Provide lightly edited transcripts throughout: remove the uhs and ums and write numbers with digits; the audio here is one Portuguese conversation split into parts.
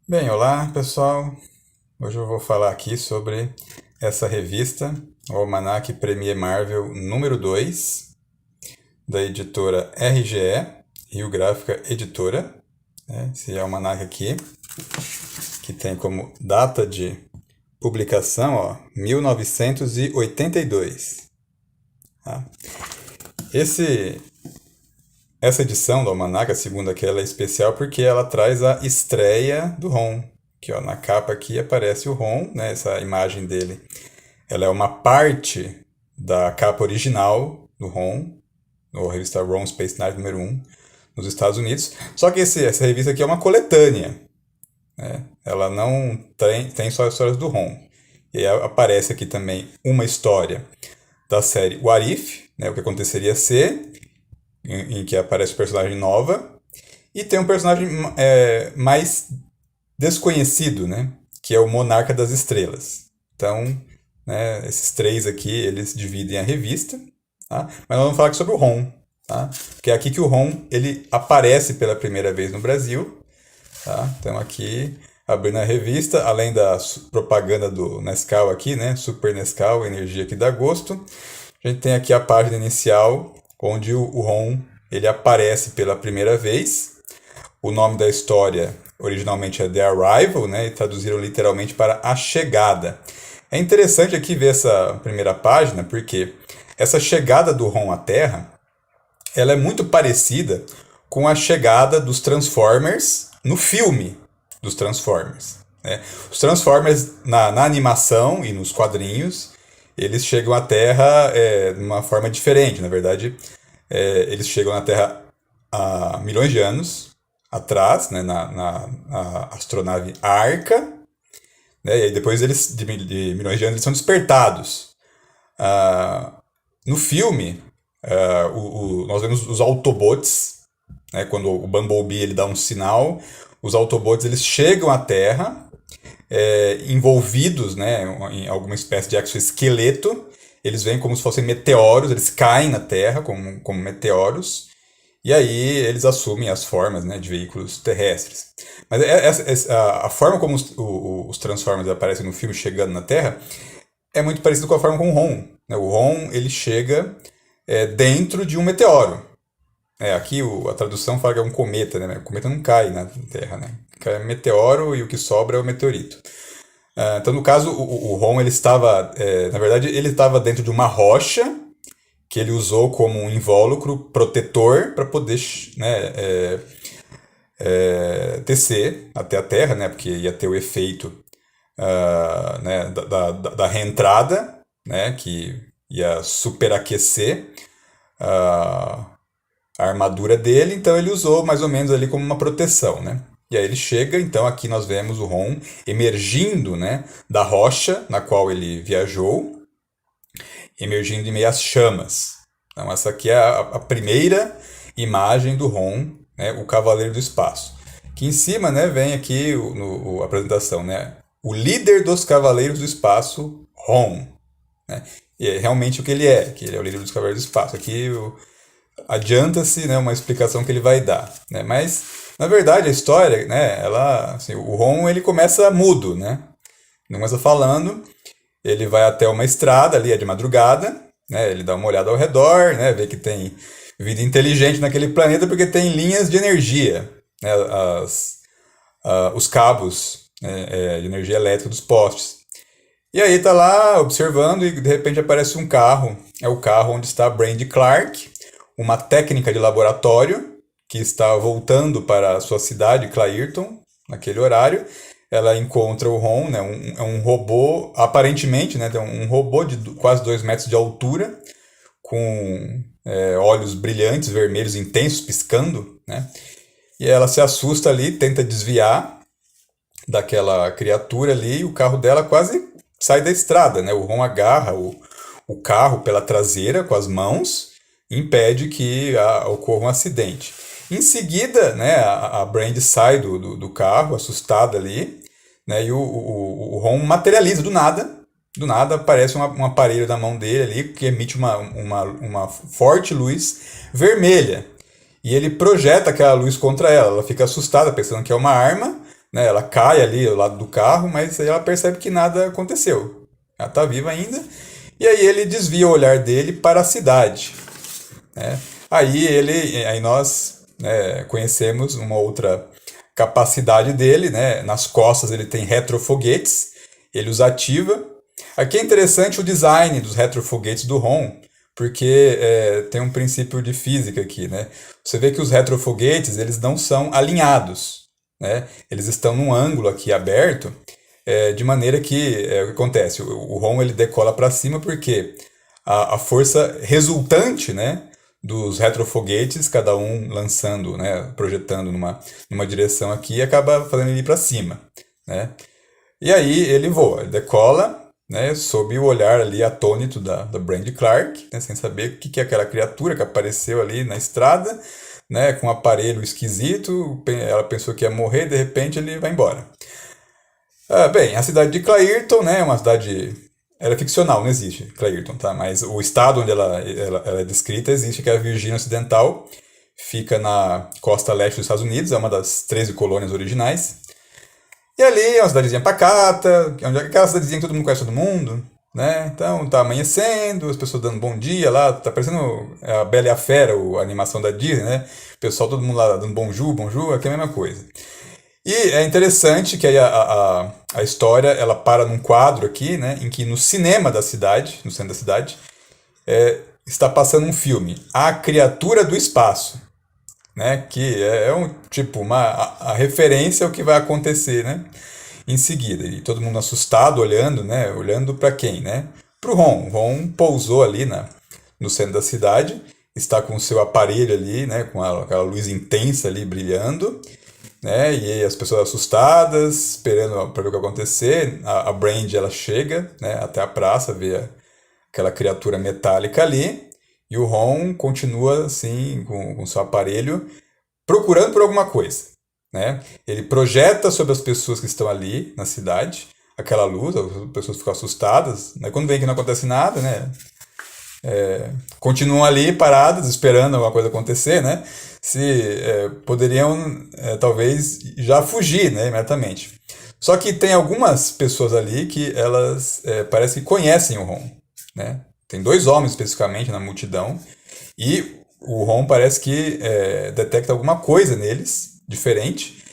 Bem, olá pessoal. Hoje eu vou falar aqui sobre essa revista, o Almanac Premier Marvel número 2, da editora RGE, Rio Gráfica Editora. Esse almanac aqui, que tem como data de publicação, 1982. Tá? Esse, essa edição do almanac, a segunda aqui, ela é especial porque ela traz a estreia do Ron. Que na capa aqui aparece o Ron, né, essa imagem dele. Ela é uma parte da capa original do Ron, na revista Ron Space Knight número 1, nos Estados Unidos. Só que essa revista aqui é uma coletânea. Né? Ela não tem só as histórias do Ron. E aí aparece aqui também uma história da série What If, né, o que aconteceria se, em que aparece o personagem Nova. E tem um personagem mais desconhecido, né, que é o Monarca das Estrelas. Então, né, esses três aqui, eles dividem a revista, tá? Mas nós vamos falar aqui sobre o Ron, tá? Porque é aqui que o Ron ele aparece pela primeira vez no Brasil, tá? Então aqui, abrindo a revista, além da propaganda do Nescau aqui, né, Super Nescau, energia que dá gosto, a gente tem aqui a página inicial, onde o Ron ele aparece pela primeira vez. O nome da história originalmente é The Arrival, né, e traduziram literalmente para A Chegada. É interessante aqui ver essa primeira página, porque essa chegada do Ron à Terra, ela é muito parecida com a chegada dos Transformers no filme dos Transformers. Né? Os Transformers na animação e nos quadrinhos, eles chegam à Terra de uma forma diferente. Na verdade, eles chegam na Terra há milhões de anos atrás, né, na astronave Arca, né, e aí depois eles, de milhões de anos, eles são despertados. No filme, nós vemos os Autobots, né, quando o Bumblebee ele dá um sinal, os Autobots eles chegam à Terra, envolvidos, né, em alguma espécie de exoesqueleto. Eles vêm como se fossem meteoros, eles caem na Terra como meteoros, e aí eles assumem as formas, né, de veículos terrestres. Mas a forma como os Transformers aparecem no filme chegando na Terra é muito parecido com a forma como o Ron. Né? O Ron ele chega dentro de um meteoro. Aqui a tradução fala que é um cometa, né? O cometa não cai na Terra, né? Cai um meteoro e o que sobra é o meteorito. Então, no caso, o Ron ele estava, na verdade, ele estava dentro de uma rocha que ele usou como um invólucro protetor para poder, né, descer até a Terra, né? Porque ia ter o efeito né, da reentrada, né? Que ia superaquecer a armadura dele, então ele usou mais ou menos ali como uma proteção, né? E aí ele chega, então aqui nós vemos o Ron emergindo, né, da rocha na qual ele viajou, emergindo em meio às chamas. Então essa aqui é a primeira imagem do Ron, né, o Cavaleiro do Espaço. Aqui em cima, né, vem aqui a apresentação, né, o líder dos Cavaleiros do Espaço, Ron. Né? E é realmente o que que ele é o líder dos Cavaleiros do Espaço. Aqui adianta-se, né, uma explicação que ele vai dar, né? Mas na verdade a história, né, assim, o Ron ele começa mudo, né? Ele começa falando, ele vai até uma estrada ali, é de madrugada, né? Ele dá uma olhada ao redor, né? Vê que tem vida inteligente naquele planeta porque tem linhas de energia, né? Os cabos, né, de energia elétrica dos postes. E aí tá lá observando e de repente aparece um carro, é o carro onde está a Brandy Clark, uma técnica de laboratório que está voltando para a sua cidade, Clairton, naquele horário. Ela encontra o Ron, né, um robô, aparentemente, né, tem um robô de quase 2 metros de altura, com olhos brilhantes, vermelhos, intensos, piscando. Né, e ela se assusta ali, tenta desviar daquela criatura ali, e o carro dela quase sai da estrada. Né, o Ron agarra o carro pela traseira com as mãos, impede que ocorra um acidente. Em seguida, né, a Brandy sai do carro, assustada ali, né, e o Ron materializa do nada. Do nada aparece um aparelho na mão dele ali que emite uma forte luz vermelha. E ele projeta aquela luz contra ela. Ela fica assustada, pensando que é uma arma, né? Ela cai ali ao lado do carro, mas aí ela percebe que nada aconteceu. Ela está viva ainda. E aí ele desvia o olhar dele para a cidade, né? Aí nós, né, conhecemos uma outra capacidade dele, né? Nas costas ele tem retrofoguetes, ele os ativa. Aqui é interessante o design dos retrofoguetes do Ron, porque tem um princípio de física aqui, né? Você vê que os retrofoguetes eles não são alinhados, né? Eles estão num ângulo aqui aberto, de maneira que o que acontece? O Ron ele decola para cima porque a força resultante, né, dos retrofoguetes, cada um lançando, né, projetando numa direção aqui, acaba fazendo ele ir para cima, né? E aí ele voa, ele decola, né, sob o olhar ali atônito da Brandy Clark, né, sem saber o que é aquela criatura que apareceu ali na estrada, né, com um aparelho esquisito. Ela pensou que ia morrer, de repente ele vai embora. Bem, a cidade de Clairton, né, é uma cidade. Ela é ficcional, não existe Clairton, tá? Mas o estado onde ela é descrita existe, que é a Virgínia Ocidental, fica na costa leste dos Estados Unidos, é uma das 13 colônias originais. E ali é uma cidadezinha pacata, onde é aquela cidadezinha que todo mundo conhece todo mundo, né? Então tá amanhecendo, as pessoas dando bom dia lá, tá parecendo a Bela e a Fera, a animação da Disney, né? O pessoal, todo mundo lá dando bonjour, aqui é a mesma coisa. E é interessante que aí a história ela para num quadro aqui, né? Em que no cinema da cidade, no centro da cidade, está passando um filme, A Criatura do Espaço, né? Que é um tipo a referência ao que vai acontecer, né? Em seguida, e todo mundo assustado olhando, né? Olhando para quem, né? Para o Ron. O Ron pousou ali no centro da cidade, está com o seu aparelho ali, né? Com aquela luz intensa ali brilhando, né? E as pessoas assustadas, esperando para ver o que vai acontecer. A Brandy ela chega, né? Até a praça, vê aquela criatura metálica ali. E o Ron continua assim com seu aparelho procurando por alguma coisa, né? Ele projeta sobre as pessoas que estão ali na cidade aquela luz, as pessoas ficam assustadas, né? Quando vem que não acontece nada, né? Continuam ali paradas esperando alguma coisa acontecer, né? Poderiam talvez já fugir, né, imediatamente. Só que tem algumas pessoas ali que elas parece que conhecem o Ron, né? Tem dois homens especificamente na multidão e o Ron parece que detecta alguma coisa neles, diferente,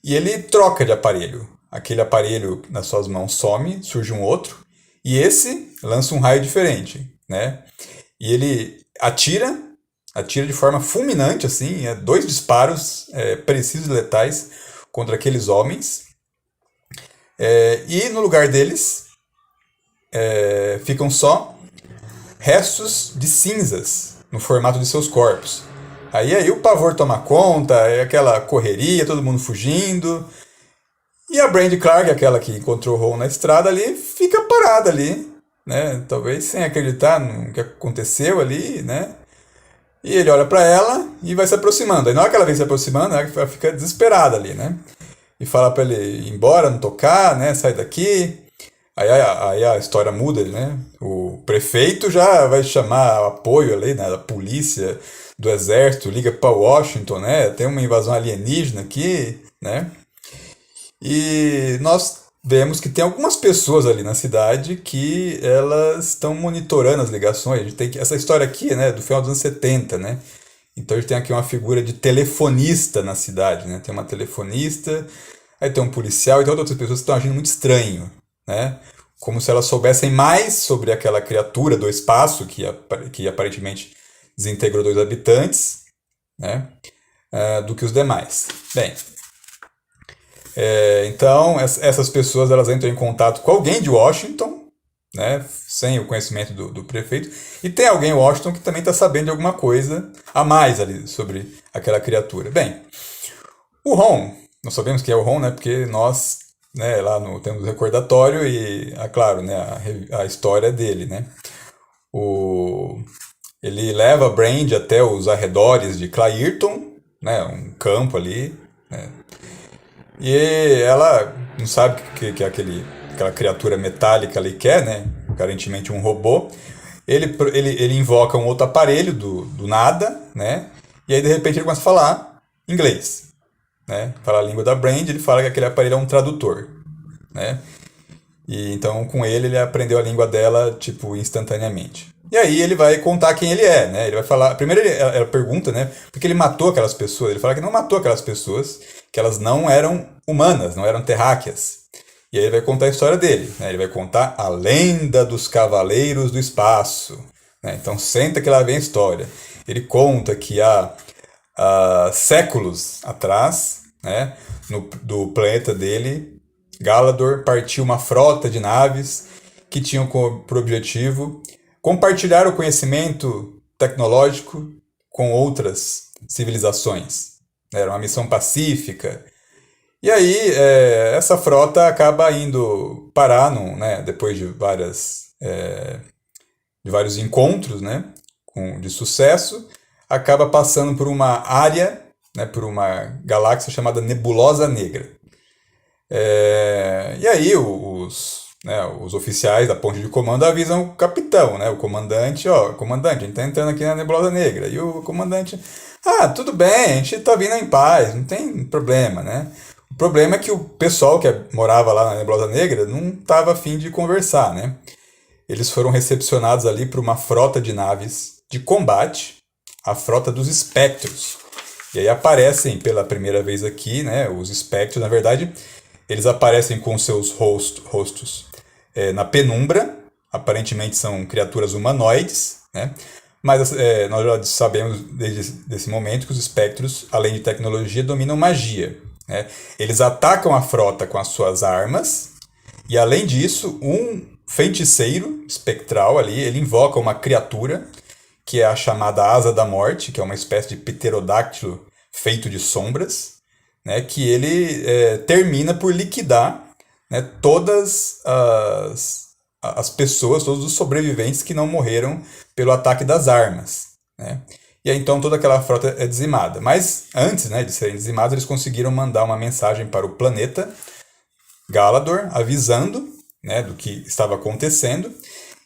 e ele troca de aparelho. Aquele aparelho nas suas mãos some, surge um outro, e esse lança um raio diferente, né? E ele atira de forma fulminante, assim, dois disparos precisos e letais contra aqueles homens, e no lugar deles ficam só restos de cinzas no formato de seus corpos. Aí o pavor toma conta, é aquela correria, todo mundo fugindo. E a Brandy Clark, aquela que encontrou o Ron na estrada ali, fica parada ali, né? Talvez sem acreditar no que aconteceu ali, né? E ele olha para ela e vai se aproximando. Aí na hora que ela vem se aproximando, ela fica desesperada ali, né? E fala para ele ir embora, não tocar, né? Sai daqui. Aí a história muda, né? O prefeito já vai chamar apoio ali, né, da polícia, do exército, liga para Washington, né? Tem uma invasão alienígena aqui, né? E nós vemos que tem algumas pessoas ali na cidade que elas estão monitorando as ligações. A gente tem essa história aqui, né, do final dos anos 70, né? Então a gente tem aqui uma figura de telefonista na cidade, né? Tem uma telefonista, aí tem um policial e tem outras pessoas que estão agindo muito estranho, né? Como se elas soubessem mais sobre aquela criatura do espaço que aparentemente desintegrou dois habitantes, né? Do que os demais. Bem, então essas pessoas elas entram em contato com alguém de Washington, né? Sem o conhecimento do prefeito, e tem alguém em Washington que também está sabendo de alguma coisa a mais ali sobre aquela criatura. Bem, o Ron, nós sabemos que é o Ron, né? Porque nós, né, lá temos o recordatório e, claro, né, a história dele, né? Ele leva a Brandy até os arredores de Clairton, né, um campo ali, né? E ela não sabe o que aquela criatura metálica ali quer, né? Aparentemente um robô. Ele invoca um outro aparelho do nada, né? E aí de repente ele começa a falar inglês, né, fala a língua da Brand, ele fala que aquele aparelho é um tradutor, né? E então com ele aprendeu a língua dela, tipo, instantaneamente. E aí ele vai contar quem ele é, né? Ele vai falar. Primeiro ela pergunta, né? Porque ele matou aquelas pessoas. Ele fala que não matou aquelas pessoas, que elas não eram humanas, não eram terráqueas. E aí ele vai contar a história dele, né? Ele vai contar a lenda dos Cavaleiros do Espaço, né? Então senta que lá vem a história. Ele conta que há séculos atrás, né? Do planeta dele, Galador partiu uma frota de naves que tinham por objetivo compartilhar o conhecimento tecnológico com outras civilizações. Era uma missão pacífica. E aí, essa frota acaba indo parar, né, depois de vários encontros, né, de sucesso, acaba passando por uma área, né, por uma galáxia chamada Nebulosa Negra. E aí os oficiais da ponte de comando avisam o capitão, né, o comandante, comandante, a gente tá entrando aqui na Nebulosa Negra. E o comandante, tudo bem, a gente tá vindo em paz, não tem problema, né? O problema é que o pessoal que morava lá na Nebulosa Negra não estava afim de conversar, né? Eles foram recepcionados ali por uma frota de naves de combate, a frota dos espectros. E aí aparecem pela primeira vez aqui, né, os espectros, na verdade, eles aparecem com seus rostos na penumbra, aparentemente são criaturas humanoides, né? Mas nós já sabemos desde esse momento que os espectros, além de tecnologia, dominam magia, né? Eles atacam a frota com as suas armas, e além disso, um feiticeiro espectral ali, ele invoca uma criatura, que é a chamada Asa da Morte, que é uma espécie de pterodáctilo feito de sombras, né, que ele termina por liquidar, né, todas as pessoas, todos os sobreviventes que não morreram pelo ataque das armas, né? E aí então toda aquela frota é dizimada. Mas antes, né, de serem dizimados, eles conseguiram mandar uma mensagem para o planeta Galador, avisando, né, do que estava acontecendo.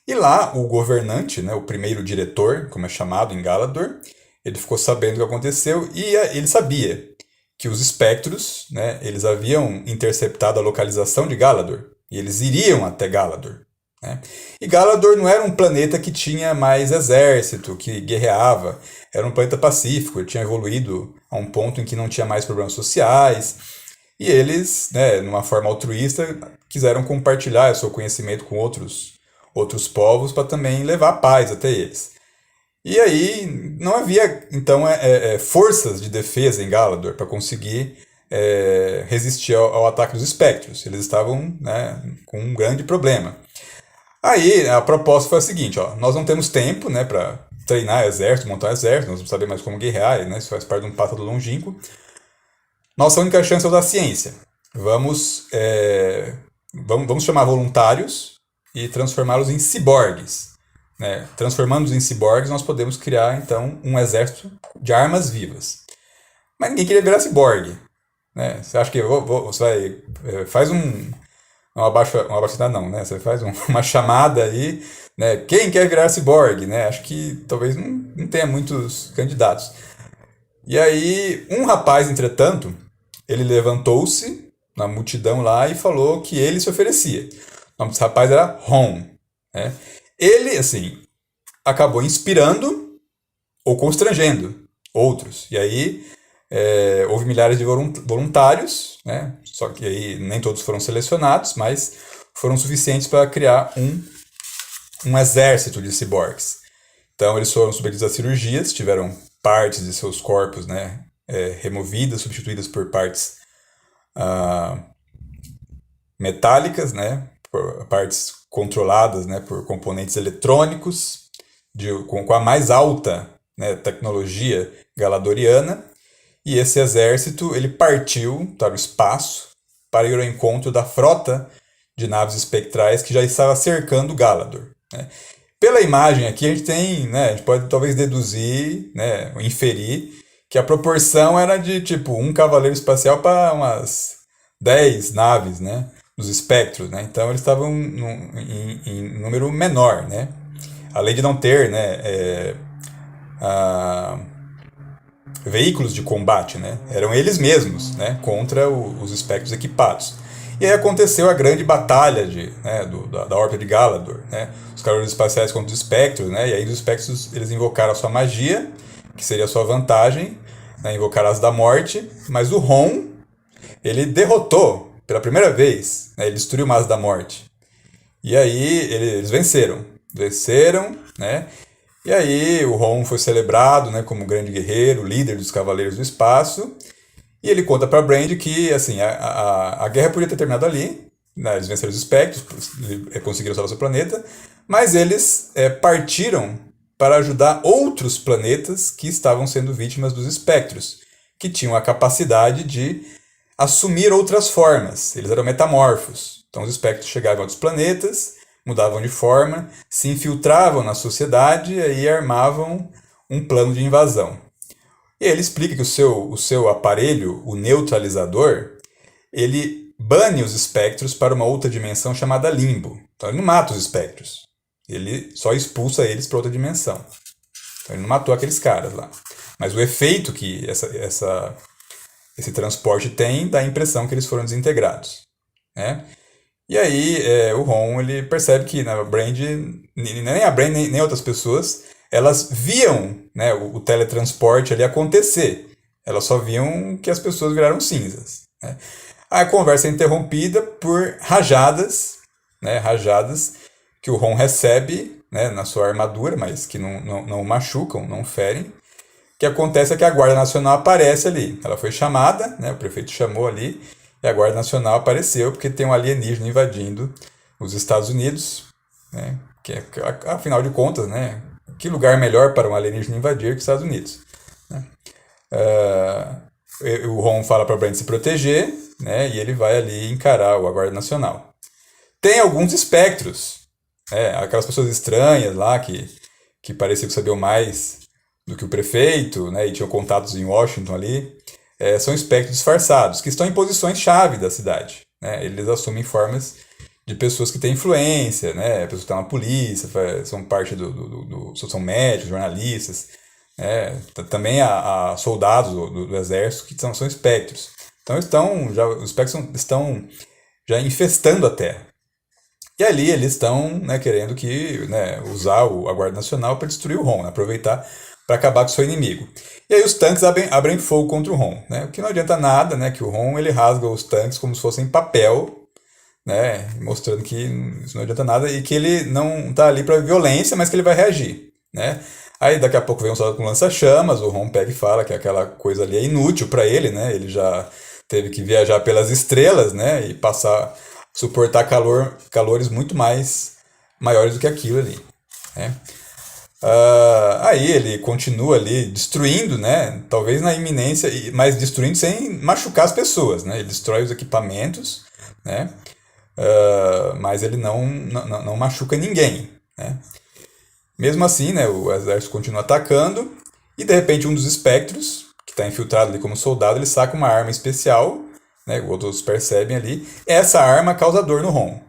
E lá o governante, né, o primeiro diretor, como é chamado em Galador, ele ficou sabendo o que aconteceu e ele sabia que os espectros, né, eles haviam interceptado a localização de Galador e eles iriam até Galador, né? E Galador não era um planeta que tinha mais exército, que guerreava, era um planeta pacífico, ele tinha evoluído a um ponto em que não tinha mais problemas sociais e eles, né, numa forma altruísta, quiseram compartilhar o seu conhecimento com outros povos para também levar paz até eles. E aí não havia, então, forças de defesa em Galador para conseguir resistir ao ataque dos espectros. Eles estavam, né, com um grande problema. Aí a proposta foi a seguinte, nós não temos tempo, né, para treinar exército, montar exército, nós não sabemos mais como guerrear, né, isso faz parte de um passado longínquo. Nossa única chance é usar a ciência. Vamos chamar voluntários e transformá-los em ciborgues. Né? Transformando-os em ciborgues, nós podemos criar, então, um exército de armas vivas. Mas ninguém queria virar ciborgue. Né? Você acha que você vai... faz uma abaixada não, né? Você faz uma chamada aí, né? Quem quer virar ciborgue? Né? Acho que talvez não tenha muitos candidatos. E aí, um rapaz, entretanto, ele levantou-se na multidão lá e falou que ele se oferecia. O nome desse rapaz era Ron. Né? Ele, assim, acabou inspirando ou constrangendo outros. E aí houve milhares de voluntários, né? Só que aí nem todos foram selecionados, mas foram suficientes para criar um exército de ciborgues. Então eles foram submetidos a cirurgias, tiveram partes de seus corpos, né, removidas, substituídas por partes metálicas, né, por partes controladas, né, por componentes eletrônicos, com a mais alta, né, tecnologia galadoriana, e esse exército ele partiu para o espaço para ir ao encontro da frota de naves espectrais que já estava cercando Galador. Né? Pela imagem aqui a gente tem, né, a gente pode talvez deduzir, né, inferir que a proporção era de tipo um cavaleiro espacial para umas 10 naves, né, dos espectros, né? Então eles estavam em número menor, né? Além de não ter, né, veículos de combate, né? Eram eles mesmos, né? Contra os espectros equipados. E aí aconteceu a grande batalha da Horta de Galador, né? Os cavaleiros espaciais contra os espectros, né? E aí os espectros eles invocaram a sua magia, que seria a sua vantagem, né? Invocaram as da morte, mas o Ron, ele derrotou pela primeira vez, né? Ele destruiu o Maço da Morte. E aí eles venceram. Venceram, né? E aí o Ron foi celebrado, né, como grande guerreiro, líder dos Cavaleiros do Espaço. E ele conta para Brand que assim, a guerra podia ter terminado ali, né, eles venceram os espectros, conseguiram salvar seu planeta, mas eles partiram para ajudar outros planetas que estavam sendo vítimas dos espectros, que tinham a capacidade de assumir outras formas. Eles eram metamorfos. Então os espectros chegavam a outros planetas, mudavam de forma, se infiltravam na sociedade e aí armavam um plano de invasão. E ele explica que o seu aparelho, o neutralizador, ele bane os espectros para uma outra dimensão chamada Limbo. Então ele não mata os espectros, ele só expulsa eles para outra dimensão. Então ele não matou aqueles caras lá. Mas o efeito que esse transporte tem dá a impressão que eles foram desintegrados, né? E aí o Ron ele percebe que a Brand, nem a Brand nem outras pessoas, elas viam, né, o teletransporte ali acontecer. Elas só viam que as pessoas viraram cinzas, né? A conversa é interrompida por rajadas, né, rajadas que o Ron recebe, né, na sua armadura, mas que não machucam, não ferem. O que acontece é que a Guarda Nacional aparece ali. Ela foi chamada, né, o prefeito chamou ali, e a Guarda Nacional apareceu porque tem um alienígena invadindo os Estados Unidos, né, que afinal de contas, né, que lugar melhor para um alienígena invadir que os Estados Unidos, né? O Ron fala para Brand se proteger, né, e ele vai ali encarar a Guarda Nacional. Tem alguns espectros, né, aquelas pessoas estranhas lá que pareciam que sabiam mais do que o prefeito, né, e tinham contatos em Washington ali, são espectros disfarçados, que estão em posições-chave da cidade, né? Eles assumem formas de pessoas que têm influência, né? Pessoas que estão na polícia, são parte são médicos, jornalistas, né? Também há soldados do exército que são espectros. Então os espectros estão já infestando a Terra. E ali eles estão, né, querendo usar a Guarda Nacional para destruir o Ron, né? Aproveitar para acabar com o seu inimigo. E aí os tanques abrem fogo contra o Ron, né? O que não adianta nada, né? Que o Ron ele rasga os tanques como se fossem papel, né? Mostrando que isso não adianta nada e que ele não está ali para violência, mas que ele vai reagir, né? Aí daqui a pouco vem um soldado com lança-chamas, o Ron pega e fala que aquela coisa ali é inútil para ele, né? Ele já teve que viajar pelas estrelas, né? E suportar calores muito maiores do que aquilo ali, né? Aí ele continua ali destruindo, né? Talvez na iminência, mas destruindo sem machucar as pessoas, né? Ele destrói os equipamentos, né? Mas ele não machuca ninguém, né? Mesmo assim, né, o exército continua atacando e de repente um dos espectros, que está infiltrado ali como soldado, ele saca uma arma especial, né? Outros percebem ali. Essa arma causa dor no Ron,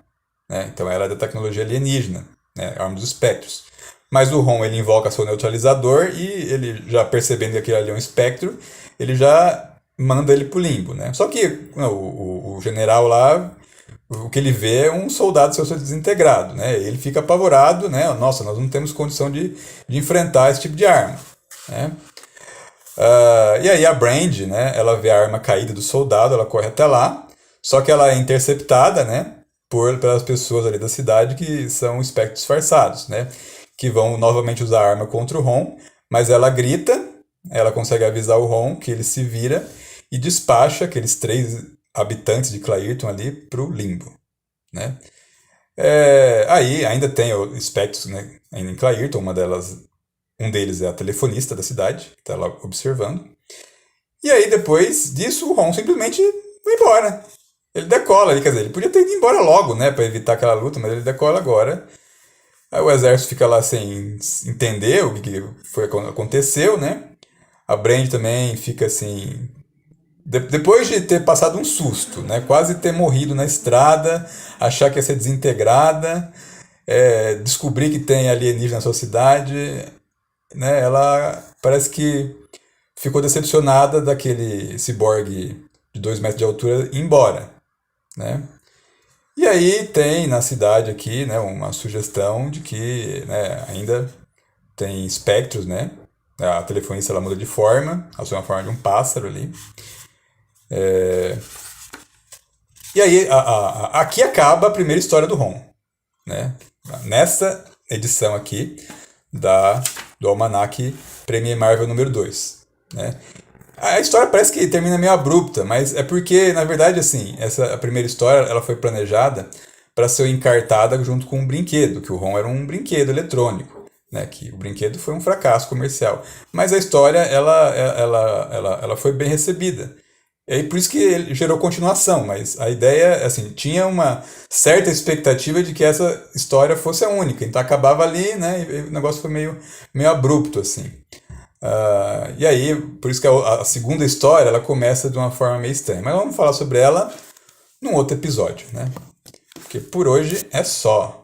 né? Então ela é da tecnologia alienígena, né? A arma dos espectros. Mas o Ron ele invoca seu neutralizador e ele já percebendo que aquele ali é um espectro, ele já manda ele pro limbo, né? Só que o general lá, o que ele vê é um soldado seu desintegrado, né? Ele fica apavorado, né? Nossa, nós não temos condição de enfrentar esse tipo de arma, né? E aí a Brand, né? Ela vê a arma caída do soldado, ela corre até lá, só que ela é interceptada, né? Pelas pessoas ali da cidade que são espectros disfarçados, né? Que vão novamente usar a arma contra o Ron, mas ela grita, ela consegue avisar o Ron que ele se vira e despacha aqueles 3 habitantes de Clairton ali pro limbo, né? Aí ainda tem espectros, né, ainda em Clairton, um deles é a telefonista da cidade, que está lá observando. E aí depois disso o Ron simplesmente vai embora. Ele decola ali, quer dizer, ele podia ter ido embora logo, né, para evitar aquela luta, mas ele decola agora. Aí o exército fica lá sem entender o que aconteceu, né? A Brand também fica assim. Depois de ter passado um susto, né? Quase ter morrido na estrada, achar que ia ser desintegrada, descobrir que tem alienígena na sua cidade, né? Ela parece que ficou decepcionada daquele ciborgue de 2 metros de altura ir embora, né? E aí tem na cidade aqui, né, uma sugestão de que, né, ainda tem espectros, né? A telefonista ela muda de forma, assume a forma de um pássaro ali. E aí aqui acaba a primeira história do Ron, né? Nessa edição aqui do Almanac Premier Marvel número 2, né? A história parece que termina meio abrupta, mas é porque, na verdade, assim, a primeira história ela foi planejada para ser encartada junto com um brinquedo, que o Ron era um brinquedo eletrônico, né? Que o brinquedo foi um fracasso comercial. Mas a história ela foi bem recebida. E aí por isso que ele gerou continuação, mas a ideia, assim, tinha uma certa expectativa de que essa história fosse a única. Então acabava ali, né? E o negócio foi meio abrupto, assim. E aí, por isso que a segunda história ela começa de uma forma meio estranha. Mas vamos falar sobre ela num outro episódio, né? Porque por hoje é só.